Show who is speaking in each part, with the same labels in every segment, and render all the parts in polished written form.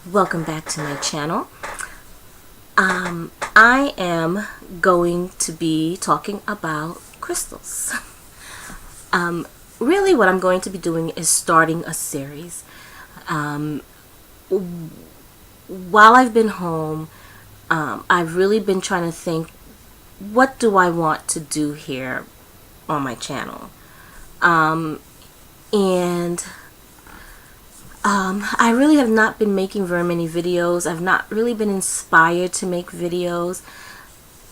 Speaker 1: Welcome back to my channel. I am going to be talking about crystals. Really what I'm going to be doing is starting a series. While I've been home, I've really been trying to think, what do I want to do here on my channel? And I really have not been making very many videos. I've not really been inspired to make videos.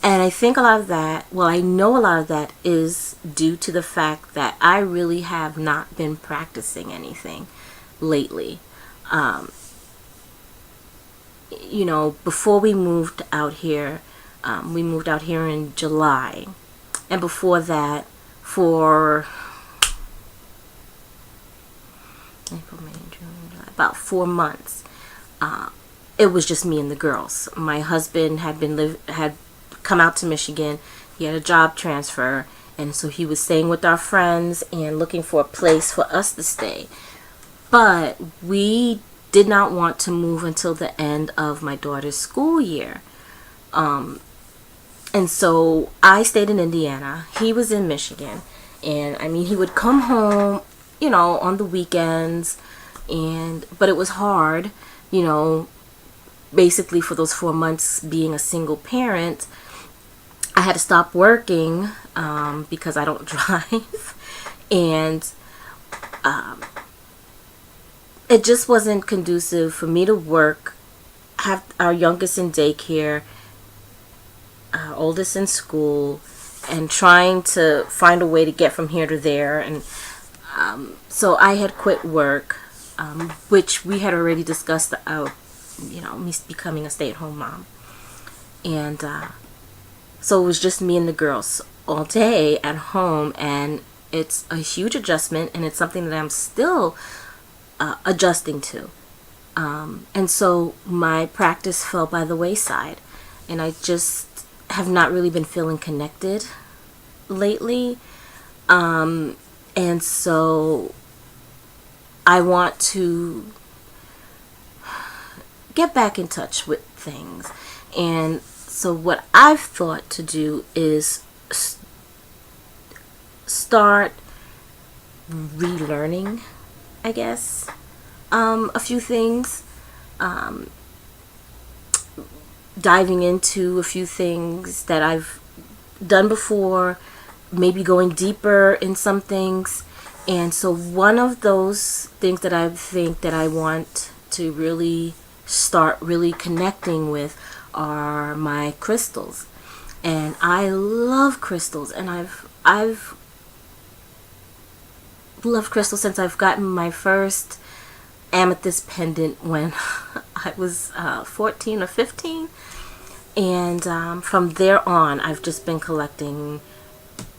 Speaker 1: And I think a lot of that, well, I know a lot of that is due to the fact that I really have not been practicing anything lately. Before we moved out here, we moved out here in July. And before that, for April, May, June, July, about 4 months, it was just me and the girls. My husband had come out to Michigan. He had a job transfer, and so he was staying with our friends and looking for a place for us to stay. But we did not want to move until the end of my daughter's school year. And so I stayed in Indiana. He was in Michigan. And I mean, he would come home, on the weekends, but it was hard, basically for those 4 months being a single parent. I had to stop working because I don't drive, and it just wasn't conducive for me to work, have our youngest in daycare, our oldest in school, and trying to find a way to get from here to there. And so I had quit work, which we had already discussed, me becoming a stay-at-home mom. And so it was just me and the girls all day at home, and it's a huge adjustment, and it's something that I'm still adjusting to. And so my practice fell by the wayside, and I just have not really been feeling connected lately. And so I want to get back in touch with things. And so what I've thought to do is start relearning, I guess, a few things, diving into a few things that I've done before, maybe going deeper in some things. And so one of those things that I think that I want to really start really connecting with are my crystals. And I love crystals, and I've loved crystals since I've gotten my first amethyst pendant when I was 14 or 15. And from there on, I've just been collecting,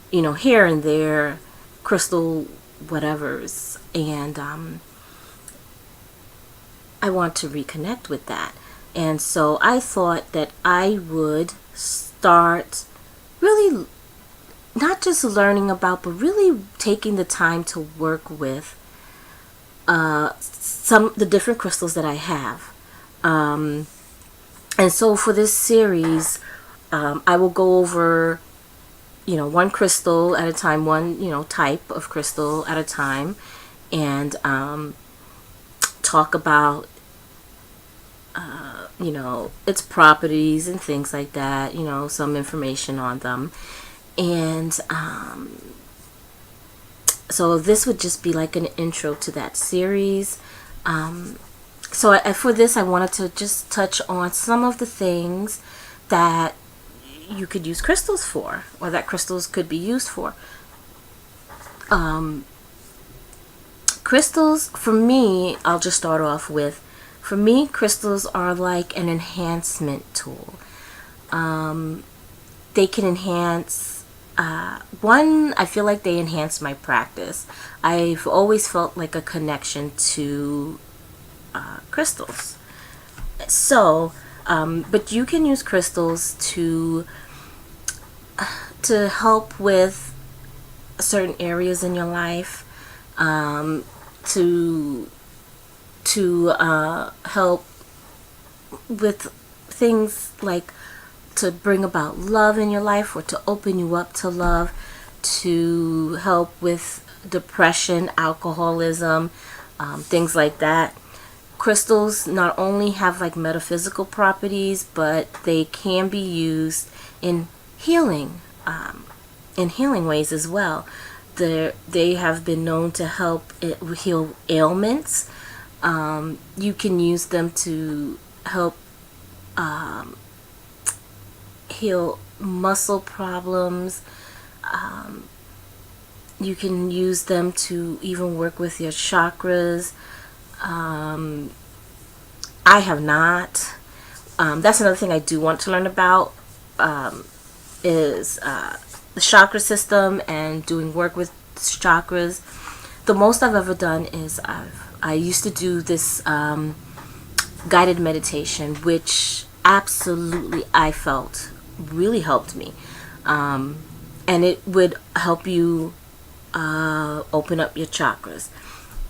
Speaker 1: here and there, crystal whatevers. And I want to reconnect with that. And so I thought that I would start really not just learning about, but really taking the time to work with the different crystals that I have. And so for this series, I will go over, one crystal at a time, one, type of crystal at a time, and talk about, its properties and things like that, some information on them. And so this would just be like an intro to that series. So for this, I wanted to just touch on some of the things that you could use crystals for, or that crystals could be used for. Crystals, for me, I'll just start off with, for me, crystals are like an enhancement tool. They can enhance, I feel like they enhance my practice. I've always felt like a connection to crystals. So, but you can use crystals to help with certain areas in your life, to help with things like to bring about love in your life, or to open you up to love, to help with depression, alcoholism, things like that. Crystals not only have like metaphysical properties, but they can be used in healing, ways as well. They have been known to help heal ailments. You can use them to help heal muscle problems. You can use them to even work with your chakras. I have not. That's another thing I do want to learn about, is the chakra system and doing work with chakras. The most I've ever done is I used to do this guided meditation, which absolutely I felt really helped me, and it would help you open up your chakras,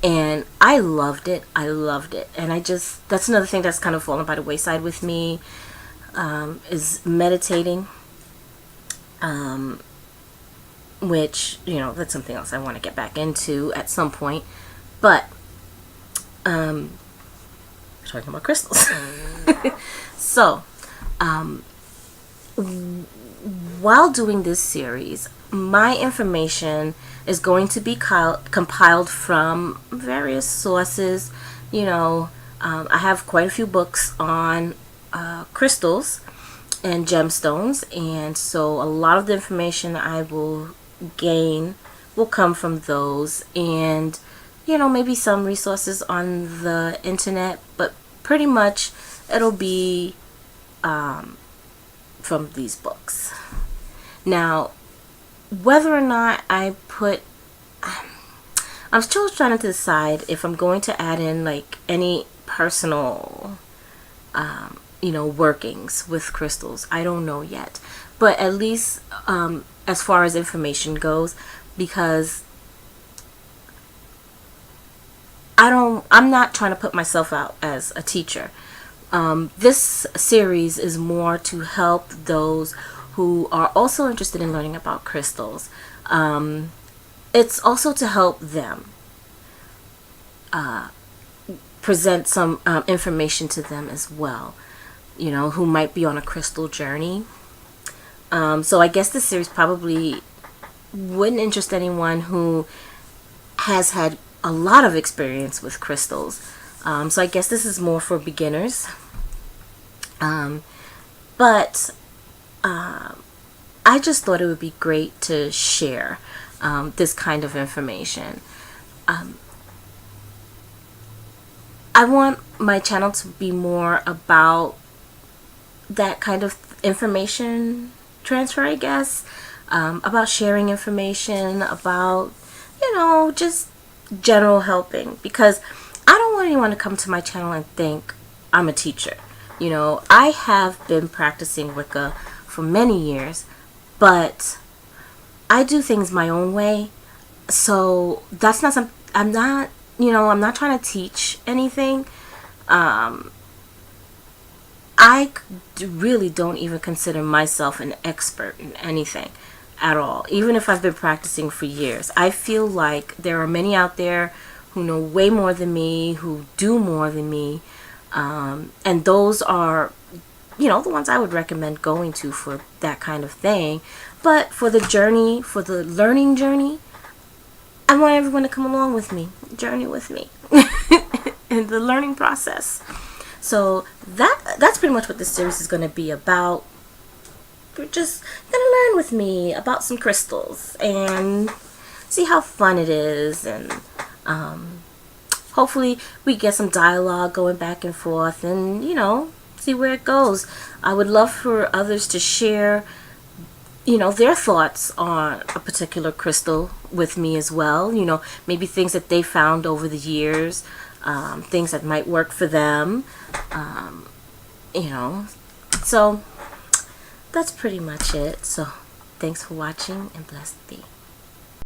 Speaker 1: and I loved it. And that's another thing that's kind of fallen by the wayside with me, is meditating, which, that's something else I want to get back into at some point. But we're talking about crystals. So while doing this series, my information is going to be compiled from various sources. I have quite a few books on crystals and gemstones, and so a lot of the information I will gain will come from those, and maybe some resources on the internet, but pretty much it'll be from these books. Now, whether or not I'm still trying to decide if I'm going to add in like any personal workings with crystals. I don't know yet, but at least as far as information goes, because I'm not trying to put myself out as a teacher. This series is more to help those who are also interested in learning about crystals. It's also to help them, present some information to them as well, who might be on a crystal journey. So I guess this series probably wouldn't interest anyone who has had a lot of experience with crystals. So I guess this is more for beginners. But I just thought it would be great to share this kind of information. I want my channel to be more about that kind of information transfer, I guess, about sharing information, about, just general helping, because I don't want anyone to come to my channel and think I'm a teacher. I have been practicing Wicca for many years, but I do things my own way. So that's not some. I'm not trying to teach anything. I really don't even consider myself an expert in anything at all, even if I've been practicing for years. I feel like there are many out there who know way more than me, who do more than me, and those are, the ones I would recommend going to for that kind of thing. But for the journey, for the learning journey, I want everyone to come along with me, journey with me in the learning process. So that's pretty much what this series is going to be about. You're just going to learn with me about some crystals and see how fun it is, and hopefully we get some dialogue going back and forth, and see where it goes. I would love for others to share their thoughts on a particular crystal with me as well. Maybe things that they found over the years, things that might work for them. So that's pretty much it. So thanks for watching, and blessed be.